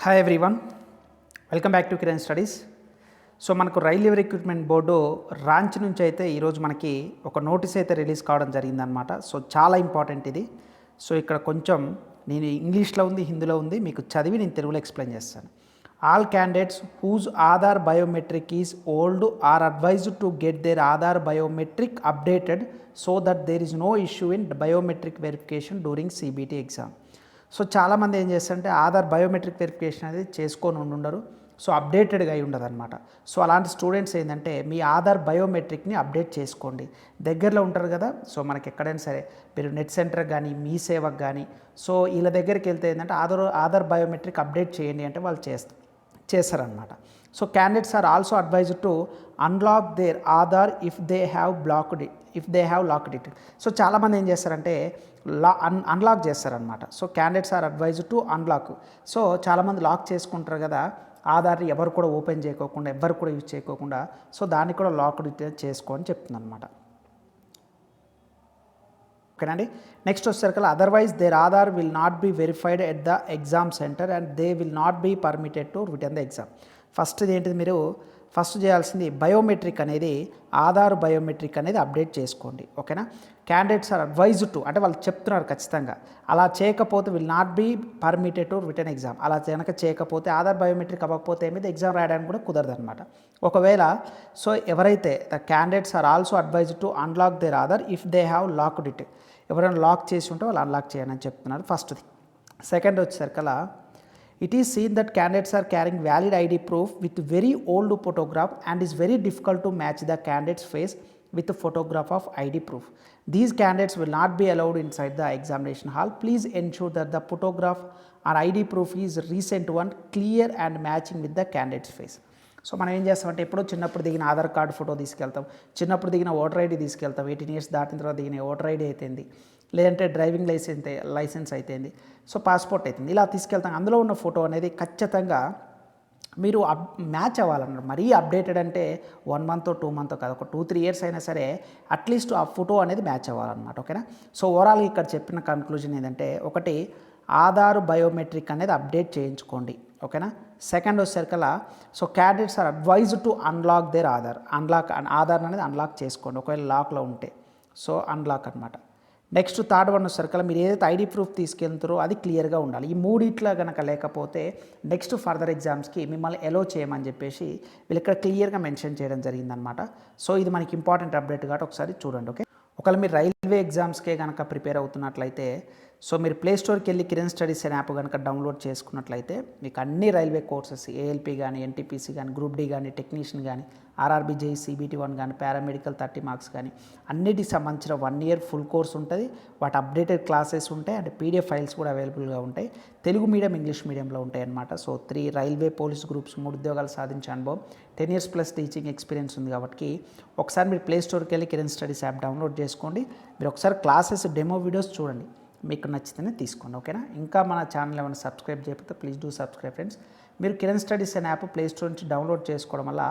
Hi everyone, welcome back to Kiran studies. So మనకు railway recruitment board ranch నుంచి అయితే ఈరోజు మనకి ఒక నోటీస్ అయితే రిలీజ్ కావడం జరిగిందనమాట. సో చాలా ఇంపార్టెంట్ ఇది. సో ఇక్కడ కొంచెం నేను ఇంగ్లీష్లో ఉంది, హిందీలో ఉంది, మీకు చదివి నేను తెలుగులో ఎక్స్ప్లెయిన్ చేస్తాను. All candidates whose Aadhaar biometric is old are advised to get their Aadhaar biometric updated so that there is no issue in biometric verification during CBT exam. So చాలామంది ఏం చేస్తారంటే ఆధార్ బయోమెట్రిక్ వెరిఫికేషన్ అనేది చేసుకొని ఉండరు. సో అప్డేటెడ్గా అయి ఉండదు అనమాట. సో అలాంటి స్టూడెంట్స్ ఏంటంటే మీ ఆధార్ బయోమెట్రిక్ని అప్డేట్ చేసుకోండి. దగ్గరలో ఉంటారు కదా, సో మనకి ఎక్కడైనా సరే మీరు నెట్ సెంటర్కి కానీ మీ సేవకు కానీ సో వీళ్ళ దగ్గరికి వెళ్తే ఏంటంటే ఆధార్ బయోమెట్రిక్ అప్డేట్ చేయండి అంటే వాళ్ళు చేస్తారనమాట. So candidates are also advised to unlock their Aadhaar if they have locked it. So చాలామంది ఏం చేస్తారంటే అన్లాక్ చేస్తారనమాట. So candidates are advised to unlock. So చాలామంది లాక్ చేసుకుంటారు కదా ఆధార్ని, ఎవరు కూడా ఓపెన్ చేయకోకుండా, ఎవరు కూడా యూజ్ చేయకోకుండా. సో దాన్ని కూడా లాక్డ్ చేసుకో అని చెప్తుంది అనమాట. ఓకేనండి. నెక్స్ట్ వచ్చేసరికి otherwise their Aadhaar will not be verified at the exam center and they will not be permitted to return the exam. First ఏంటిది, మీరు ఫస్ట్ చేయాల్సింది బయోమెట్రిక్ అనేది, ఆధార్ బయోమెట్రిక్ అనేది అప్డేట్ చేసుకోండి. ఓకేనా. క్యాండిడేట్స్ ఆర్ అడ్వైజ్డ్ టు, అంటే వాళ్ళు చెప్తున్నారు ఖచ్చితంగా, అలా చేయకపోతే will not be permitted to return exam. అలా కనుక చేయకపోతే ఆధార్ బయోమెట్రిక్ అవ్వకపోతే ఏమైతే ఎగ్జామ్ రాయడానికి కూడా కుదరదు అనమాట. ఒకవేళ సో ఎవరైతే the candidates are also advised to unlock their Aadhaar if they have locked it. ఎవరైనా లాక్ చేసి ఉంటే వాళ్ళు అన్లాక్ చేయండి అని చెప్తున్నారు ఫస్ట్ది. సెకండ్ వచ్చేసరికల్లా it is seen that candidates are carrying valid ID proof with very old photograph and is very difficult to match the candidate's face with the photograph of ID proof. These candidates will not be allowed inside the examination hall. Please ensure that the photograph or ID proof is recent one, clear and matching with the candidate's face. So మనం ఏం చేస్తామంటే ఎప్పుడో చిన్నప్పుడు దిగిన Aadhaar card photo తీసుకెళ్తాం, చిన్నప్పుడు దిగిన voter ID తీసుకెళ్తాం, 18 years దాటిన తర్వాత దిగిన ఓటర్ ఐడి అయితేంది, లేదంటే డ్రైవింగ్ లైసెన్స్ అయితేంది, సో పాస్పోర్ట్ అయితేంది, ఇలా తీసుకెళ్తాం. అందులో ఉన్న ఫోటో అనేది ఖచ్చితంగా మీరు మ్యాచ్ అవ్వాలన్నారు. మరీ అప్డేటెడ్ అంటే 1 month 2 month కాదు, ఒక 2-3 years అయినా సరే అట్లీస్ట్ ఆ ఫోటో అనేది మ్యాచ్ అవ్వాలన్నమాట. ఓకేనా. సో ఓవరాల్గా ఇక్కడ చెప్పిన కన్క్లూజన్ ఏంటంటే, ఒకటి ఆధార్ బయోమెట్రిక్ అనేది అప్డేట్ చేయించుకోండి. ఓకేనా. సెకండ్ వచ్చేసరికల్లా so candidates are advised to unlock their Aadhaar. Aadhaar అనేది అన్లాక్ చేసుకోండి ఒకవేళ లాక్లో ఉంటే, సో అన్లాక్ అనమాట. నెక్స్ట్ థర్డ్ వన్ వచ్చేసరికల్లా మీరు ఏదైతే ఐడి ప్రూఫ్ తీసుకెళ్తారో అది క్లియర్గా ఉండాలి. ఈ మూడిట్లో కనుక లేకపోతే నెక్స్ట్ ఫర్దర్ ఎగ్జామ్స్కి మిమ్మల్ని ఎలో చేయమని చెప్పేసి వీళ్ళు ఇక్కడ క్లియర్గా మెన్షన్ చేయడం జరిగిందనమాట. సో ఇది మనకి ఇంపార్టెంట్ అప్డేట్ కాబట్టి ఒకసారి చూడండి. ఓకే. ఒకవేళ మీరు రైల్వే ఎగ్జామ్స్కే కనుక ప్రిపేర్ అవుతున్నట్లయితే సో మీరు ప్లే స్టోర్కి వెళ్ళి కిరణ్ స్టడీస్ అనే యాప్ కనుక డౌన్లోడ్ చేసుకున్నట్లయితే మీకు అన్ని రైల్వే కోర్సెస్, ఏఎల్పి కానీ, ఎన్టీపీసీ కానీ, గ్రూప్ డి కానీ, టెక్నీషియన్ కానీ, ఆర్ఆర్బీ జేఈ CBT 1 కానీ, పారామెడికల్ 30 marks కానీ అన్నిటికి సంబంధించిన 1 year ఫుల్ కోర్స్ ఉంటుంది. వాటి అప్డేటెడ్ క్లాసెస్ ఉంటాయి అండ్ PDF ఫైల్స్ కూడా అవైలబుల్గా ఉంటాయి. తెలుగు మీడియం, ఇంగ్లీష్ మీడియంలో ఉంటాయి అన్నమాట. సో 3 రైల్వే పోలీస్ గ్రూప్స్, 3 ఉద్యోగాలు సాధించే అనుభవం, 10 years ప్లస్ టీచింగ్ ఎక్స్పీరియన్స్ ఉంది. కాబట్టి ఒకసారి మీరు ప్లే స్టోర్కి వెళ్ళి కిరణ్ స్టడీస్ యాప్ డౌన్లోడ్ చేసుకోండి. మీరు ఒకసారి క్లాసెస్ డెమో వీడియోస్ చూడండి, మీకు నచ్చితేనే తీసుకోండి. ఓకేనా. ఇంకా మన ఛానల్ ఏమైనా సబ్స్క్రైబ్ చేయకపోతే ప్లీజ్ డూ సబ్స్క్రైబ్ ఫ్రెండ్స్. మీరు కిరణ్ స్టడీస్ అనే యాప్ ప్లే స్టోర్ నుంచి డౌన్లోడ్ చేసుకోవడం వల్ల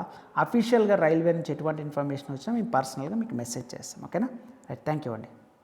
అఫీషియల్గా రైల్వే నుంచి ఎటువంటి ఇన్ఫర్మేషన్ వచ్చినా మేము పర్సనల్గా మీకు మెసేజ్ చేస్తాం. ఓకేనా. రైట్. థ్యాంక్ యూ అండి.